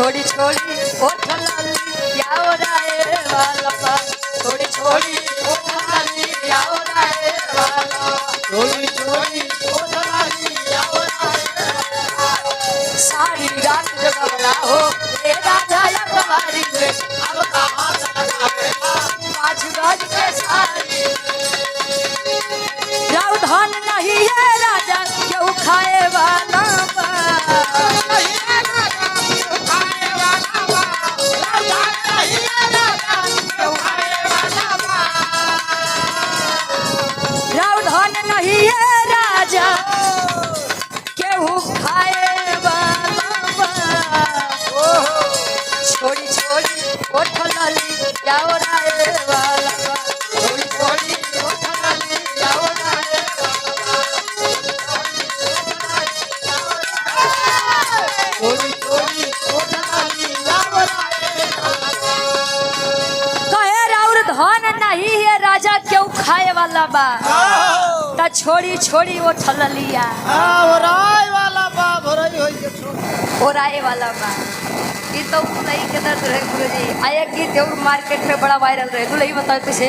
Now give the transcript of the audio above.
छोड़ी छोड़ी ओठ लाली याओ राए वाला बा छोड़ी छोड़ी ओठ लाली याओ राए वाला छोड़ी छोड़ी ओठ लाली याओ राए सारी रात जगवला हो ए राजा या कवारी में अब कहाँ लगावेला पाँच गज के सारी राव धन नहीं है राजा क्यों खाए वाला बा राव धन नहीं है राजा केहू खाए वाला बा छोड़ी छोड़ी ओठ लाली जाओ राए वाला बा छोड़ी छोड़ी ओठ लाली जाओ राए छोड़ी छोड़ी ओठ लाली याओ राए कहे राउर धन नहीं है राजा क्यों खाए वाला बा ता छोड़ी छोड़ी ओठ ललिया राय वाला बा भरई होई के छोड़ ओराए वाला बा ये तो नहीं के दर्द रहे गुरुजी आया गीत और मार्केट में बड़ा वायरल रहे तू नहीं बताओ किसे